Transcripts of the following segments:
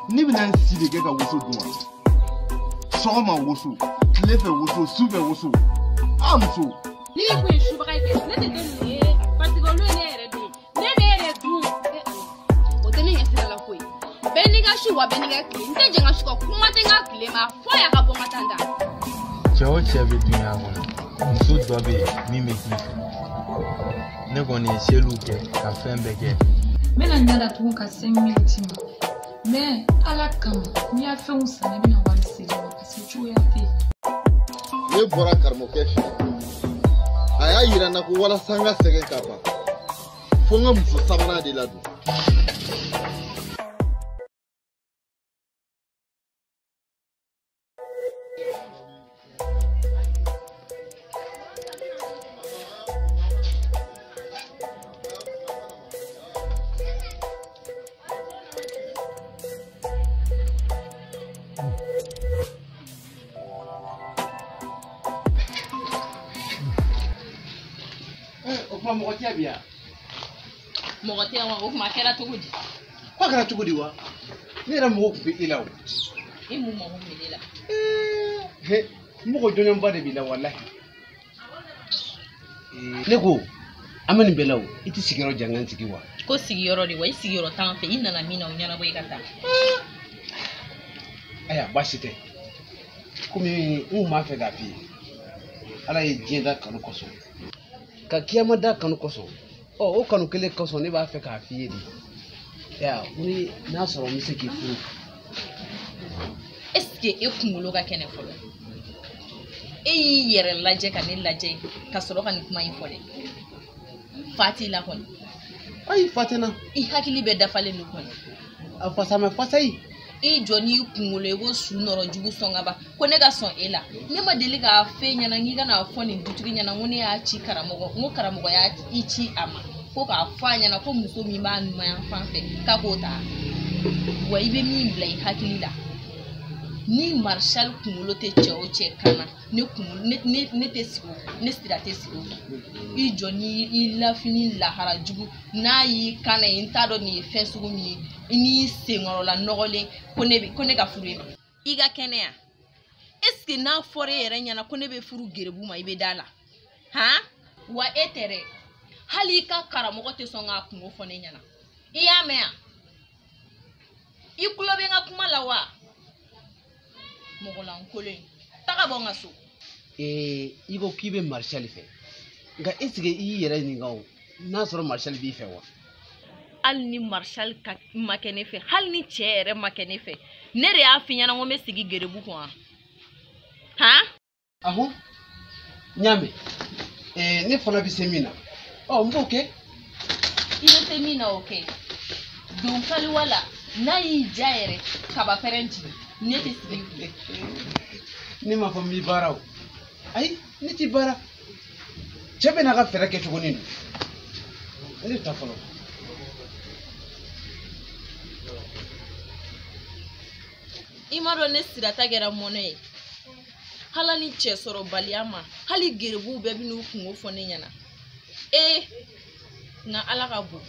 Ni bina si de kɛ ka woso dun wa? Sɔgɔma woso, tile fɛ woso, su fɛ woso. A muso. Ni ko ye subaga kɛ, ne tɛ den ye. Parce que olu ye ne yɛrɛ den. Ne de yɛrɛ dun. O tɛ ne ɲɛ sira la koyi. Bɛɛ n'i ka su wa bɛɛ n'i ka tile. N tɛ jɛn ka su kɔ, kuma tɛ n ka tile ma. Fɔ y'a ka bɔ n ka taa n da. Cɛ o cɛ bɛ dunya kɔnɔ, muso dɔ bɛ yen min bɛ k'i fɛ. Ne kɔni ye seliw kɛ ka fɛn bɛɛ kɛ. N bɛna n ɲɛ datugu ka 5 minutes ma. Mais ala kama n'i y'a fɛnw san i bɛna wari segin ma parce que cogoya tɛ yen. Ne bɔra karamɔgɔkɛ fɛ a y'a yira n na ko walasa n ka sɛgɛn ka ban fo n ka muso sabanan de ladon. Mɔgɔ tɛ bi yan. Mɔgɔ tɛ wa o kuma kɛra cogo di? Ko kɛra cogo di wa? Ne yɛrɛ mɔgɔ tun bɛ e la o. I mun mɔgɔ bɛ ne la? Mɔgɔ jɔnjɔnba de b'i la walahi. Ne ko an bɛ nin bɛɛ la o i tɛ sigiyɔrɔ jan n sigi wa? Ko sigiyɔrɔ de wa i sigiyɔrɔ t'an fɛ i nana min na o ɲɛnabɔ i ka taa. Ayiwa baasi tɛ. Komi n kun b'a fɛ k'a f'i ye ala ye diɲɛ da kanu kosɔn. Ka kiyama da kanu kosɔn o kanu kelen kosɔn ne b'a fɛ k'a f'i ye de ni n'a sɔrɔ n bɛ se k'i furu. Est-ce que e kunkolo ka kɛnɛ fɔlɔ? E y'i yɛrɛ lajɛ ka ne lajɛ ka sɔrɔ ka nin kuma in fɔ dɛ. Fa t'i la kɔni. Ayi fa tɛ n na. I hakili bɛ dafalen don kɔni. A fasa mɛ fasa yi. I jɔ n'i kunkolo i b'o su nɔrɔ jugu sɔn ka ban ko ne ka sɔn e la. Ne ma deli k'a f'e ɲɛna n k'i kana fɔ nin dutigi ɲɛna n ko ne y'a ci karamɔgɔ n ko karamɔgɔ y'a i ci a ma ko k'a fɔ a ɲɛna ko muso min b'a ɲuman fan fɛ k'a k'o ta wa i bɛ min bila i hakili la ni Marshal kunkolo tɛ cɛ o cɛ kana ne tɛ sigi ne sira tɛ sigi i jɔ ni i lafini lahara jugu n'a y'i kana ye n t'a dɔn nin ye fɛn sugu min ye i n'i senkɔrɔla nɔgɔlen ko ne ka furu e ma i ka kɛnɛya est-ce que n'a fɔra e yɛrɛ ɲɛna ko ne bɛ furu gerebu ma i bɛ da la han wa e tɛ dɛ hali i ka karamɔgɔ tɛ sɔn k'a kungo fɔ ne ɲɛna i y'a mɛn yan i tulo bɛ n ka kuma la wa mɔgɔlankolon taga bɔ n ka so. I ko k'i bɛ Marshal fɛ nka est ce que i y'i yɛrɛ ɲininka o n'a sɔrɔ Marshal b'i fɛ wa? Hali ni Marshal ma kɛ ne fɛ hali ni cɛ yɛrɛ ma kɛ ne fɛ ne de y'a f'i ɲɛna ko n bɛ sigi gerebu kɔn han? Ahun n y'a mɛn ne fana bɛ se min na n b'o kɛ. I bɛ se min na o kɛ don kaliwa la n'a y'i ja yɛrɛ kaba pɛrɛn jigin ne tɛ sigi. Ne m'a fɔ n b'i baara o ayi ne t'i baara cɛ bɛ n'a ka fɛɛrɛ kɛ cogo ni don ne ta fɔlɔ. I ma dɔn ne sirata kɛra mɔnɛ ye hali ni cɛ sɔrɔ baliya ma hali gerebuw bɛɛ bɛ n'u kungo fɔ ne ɲɛna nka ala ka bon.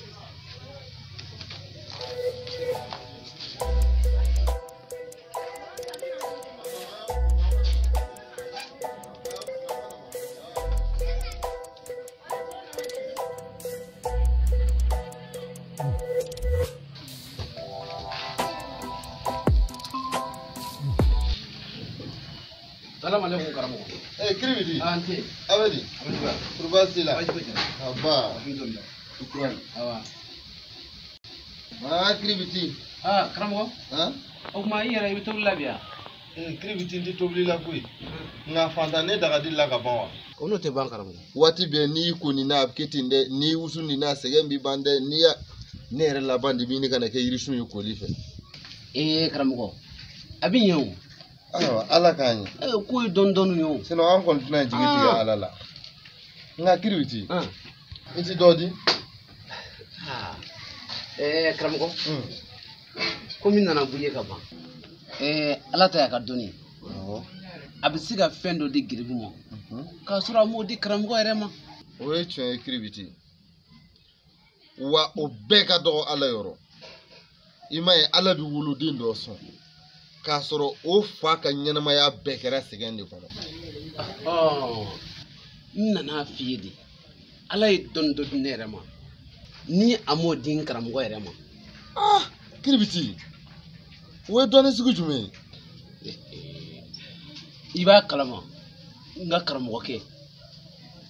Salam alaikum karamɔgɔ. Kiribiti. Ante. Abedi. Kurubasi la. Aba. Alhamdulillah. Shukran. Awa. Kiribiti. Karamɔgɔ. O kuma i yɛrɛ i bɛ tobili la bi yan? Kiribiti n tɛ tobili la koyi. Nka fantan ne daga la ka ban wa? O n'o tɛ ban karamɔgɔ. Waati bɛɛ n'i y'i ko nin na a bɛ kɛ ten dɛ n'i wusu nin na sɛgɛn b'i ban dɛ n'i ya ne yɛrɛ laban de b'i ni kana kɛ yirisun ye koli fɛ. Karamɔgɔ a bɛ ɲɛ o. Ayiwa ala k'a ɲɛ. Ko ye dɔɔni dɔɔni ye o. Sinon an kɔni tɛna jigi tigɛ ala la. Nka Kiribiti. I ti dɔ di? Karamɔgɔ. Komi n nana b'i ye ka ban. Ala ta y'a ka dɔnni. A bɛ se ka fɛn dɔ di gerebu ma k'a sɔrɔ a m'o di karamɔgɔ yɛrɛ ma. o ye tiɲɛ ye kiribiti wa o bɛɛ ka dɔgɔ ala yɔrɔ i ma ye ala bɛ woloden dɔ sɔn k'a sɔrɔ o fa ka ɲɛnamaya bɛɛ kɛra sɛgɛn de kɔnɔ n nana f'i ye de ala ye dɔnni dɔ di ne yɛrɛ ma ni a m'o di n karamɔgɔ yɛrɛ ma kiribiti o ye dɔnni sugu jumɛn ye i b'a kalama n ka karamɔgɔkɛ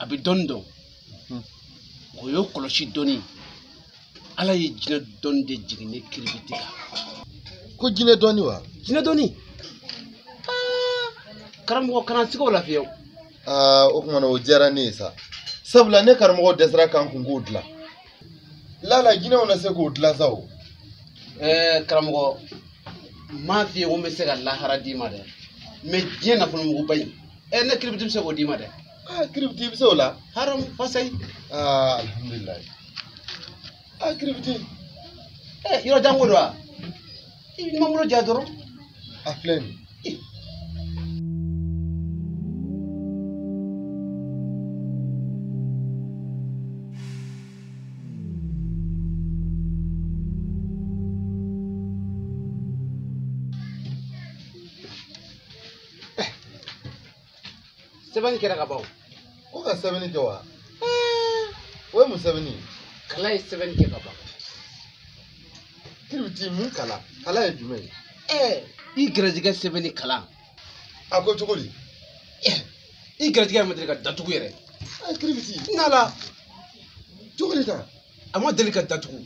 a bɛ dɔnni dɔn o ye kɔlɔsi dɔnni ala ye jinɛ dɔnni de jigin ne kiribiti kan ko jinɛ dɔnni wa jinɛ dɔnni karamɔgɔ kana siga o la fiyewu o kuma na o diyara ne ye sa sabula ne karamɔgɔ dɛsɛra kan kun k'o dilan lala jinɛw na se k'o dilan sa o karamɔgɔ m'a f'i ye ko n bɛ se ka lahara d'i ma dɛ mɛ diɲɛ nafolomuguba in ne kiribiti bɛ se k'o d'i ma dɛ kiribiti i bɛ se o la haramu fasayi alhamdulilayi kiribiti yɔrɔ jan ko don wa i bɛ ɲuman bolo ja dɔrɔn a filɛ nin sɛbɛnni kɛra ka ban ko ka sɛbɛnni kɛ wa o ye mun sɛbɛnni ye kala ye sɛbɛnni kɛ ka ban kiribiti mun kala kala ye jumɛn ye i garijɛgɛ sɛbɛnni kalan a ko cogo di i garijɛgɛ ma deli ka datugu yɛrɛ kiribiti n'ala cogo di tan a ma deli ka datugu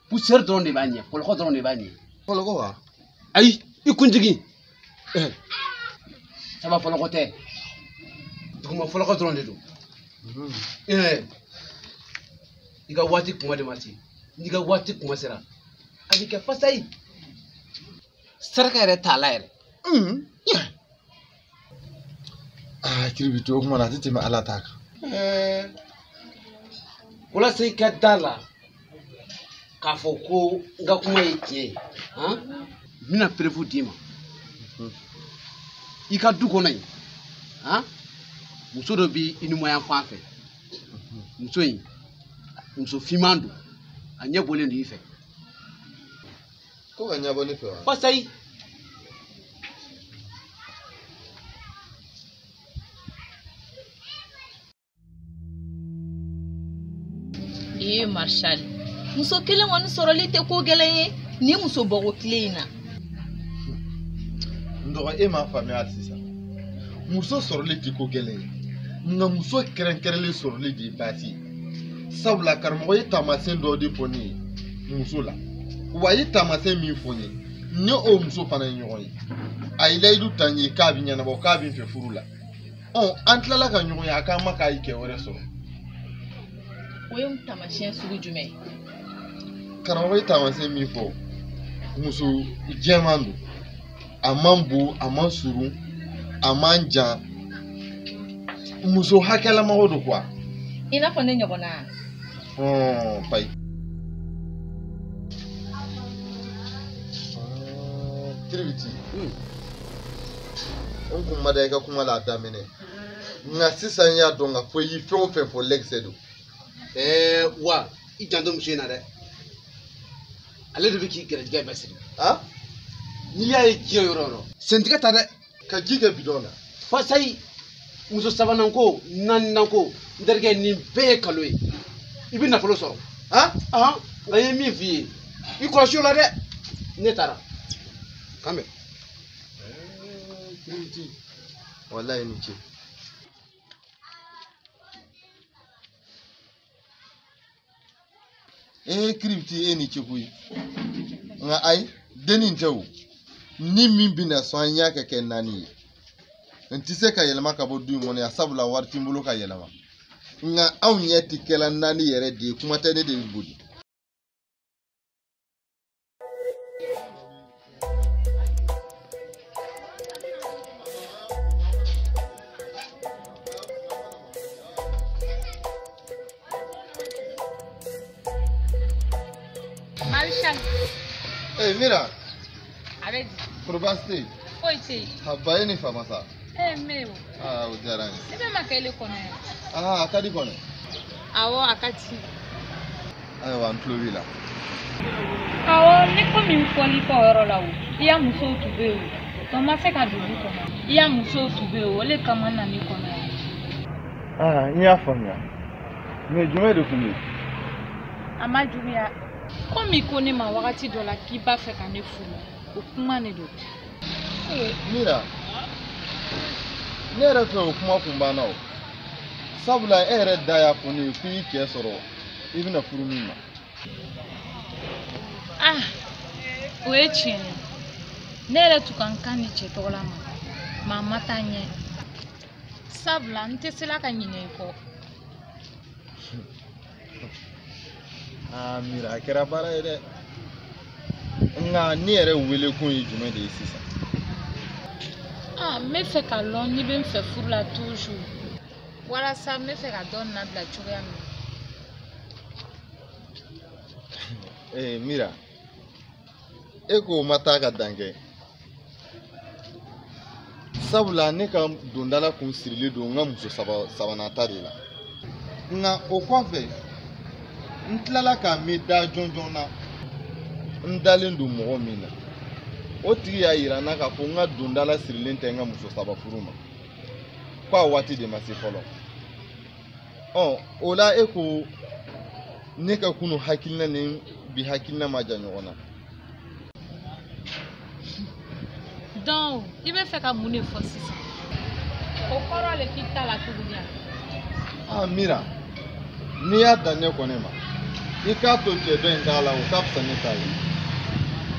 poussière dɔrɔn de b'a ɲɛ pɔlɔkɔ dɔrɔn de b'a ɲɛ pɔlɔkɔ wa ayi i kuntigi saba fɔlɔkɔ tɛ duguma fɔlɔkɔ dɔrɔn de don i ka waati kuma de ma se n'i ka waati kuma sera a bɛ kɛ fasayi saraka yɛrɛ t'a la yɛrɛ kiribiti o kuma na a tɛ tɛmɛ ala ta kan walasa i ka da la k'a fɔ ko n ka kuma ye tiɲɛ ye n bɛna perefu d'i ma i ka du kɔnɔ yen muso dɔ bɛ i numanyan fan fɛ muso in muso finman don a ɲɛ bɔlen don i fɛ ko ka ɲɛbɔ ne fɛ wa fasayi Marshal muso kelen kɔni sɔrɔli tɛ ko gɛlɛn ye ni muso bɔgɔ tile in na n dɔgɔ e m'a faamuya hali sisan muso sɔrɔli tɛ ko gɛlɛn ye nka muso kɛrɛnkɛrɛnlen sɔrɔli de ye baasi ye sabula karamɔgɔ ye taamasiyɛn dɔ de fɔ ne ye muso la wa a ye taamasiyɛn min fɔ n ye ne o muso fana ye ɲɔgɔn ye a ye layidu ta n ye k'a bɛ ɲɛnabɔ k'a bɛ n fɛ furu la an tilala ka ɲɔgɔn ye a k'an ma k'a ye cɛ wɛrɛ sɔrɔ o ye taamasiyɛn sugu jumɛn ye karamɔgɔ ye taamasiyɛn min fɔ muso jɛman don a man bon a man surun a man jan muso hakɛlamɔgɔ don quoi i n'a fɔ ne ɲɔgɔnna bayi kiribiti n kun ma da i ka kuma la a daminɛ nka sisan y'a dɔn ka fɔ i ye fɛn o fɛn fɔ lɛgisɛ don wa i janto muso in na dɛ ale de bɛ k'i garijɛgɛ bɛɛ siri n'i y'a ye diɲɛ yɔrɔ o yɔrɔ sentigɛ ta dɛ ka ji kɛ bidɔn na fasayi muso sabanan ko naaninan ko n terikɛ nin bɛɛ ye kalo ye i bɛ nafolo sɔrɔ nka n ye min f'i ye i kɔlɔsi o la dɛ ne taara kan bɛn kiribiti walayi ni ce kiribiti e ni ce koyi nka ayi denni tɛ o ni min bɛna sɔn an y'a kɛ naani ye n tɛ se ka yɛlɛma ka bɔ du in kɔnɔ yan sabula wari tɛ n bolo ka yɛlɛma nka anw ɲɛ tɛ kɛla naani yɛrɛ de ye kuma tɛ ne de bɛ boli Marshal. Mira. A bɛ di. Kɔrɔbaasi tɛ yen. Foyi tɛ yen. A ba ye nin faama sa. Meu. O diyara n ye. I bɛ makɛle kɔnɔ yan. A ka di kɔnɔ. Awɔ a ka di. Ayiwa n tulo b'i la. Awɔ ne ko min fɔli kɔ yɔrɔ la o i y'a musow tun bɛ yen o tɔ ma se ka don du kɔnɔ i y'a musow tun bɛ yen o le kama na ne kɔnɔ yan. N y'a faamuya mais jumɛn de tun bɛ yen. A ma juguya komi ko ne ma wagati dɔ la k'i b'a fɛ ka ne furu o kuma ne don. Mira ne yɛrɛ fɛ o kuma kun banna o sabula e yɛrɛ da y'a fɔ ne ye ko i cɛ sɔrɔ i bɛna furu min ma. O ye tiɲɛ ye ne yɛrɛ tun ka n kan ni cɛ tɔgɔ la ma ma taa ɲɛ sabula n tɛ sela ka ɲinɛ i kɔ. Mira a kɛra baara ye dɛ nka ne yɛrɛ wele kun ye jumɛn de ye sisan. N bɛ fɛ ka lɔn n'i bɛ n fɛ furu la toujours walasa n bɛ fɛ ka dɔ nabila cogoya min na. Mira e ko ma taa ka dan kɛ sabula ne ka dondala kun sirilen don n ka muso sabanan ta de la nka o kɔfɛ n tilala ka mi da jɔnjɔn na n dalen don mɔgɔ min na o tigi y'a yira n na k'a fɔ n ka dondala sirilen tɛ n ka muso saba furu ma ko a waati de ma se fɔlɔ. O la e ko ne ka kunu hakilina ni bi hakilina ma jan ɲɔgɔn na. Donc i bɛ fɛ ka mun de fɔ sisan o kɔrɔ le k'i ta la tuguni a. Mira n'i y'a dan ne kɔnɛ ma i k'a to cɛ dɔ in t'a la o ka fisa ne ta ye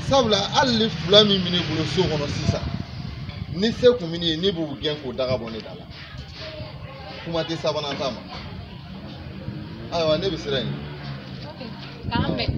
sabula hali ni fila min bɛ ne bolo so kɔnɔ sisan ni se kun bɛ ne ye ne b'u gɛn k'o daga bɔ ne da la kuma tɛ sabanan ta ma ayiwa ne bɛ siran yen. K'an bɛn.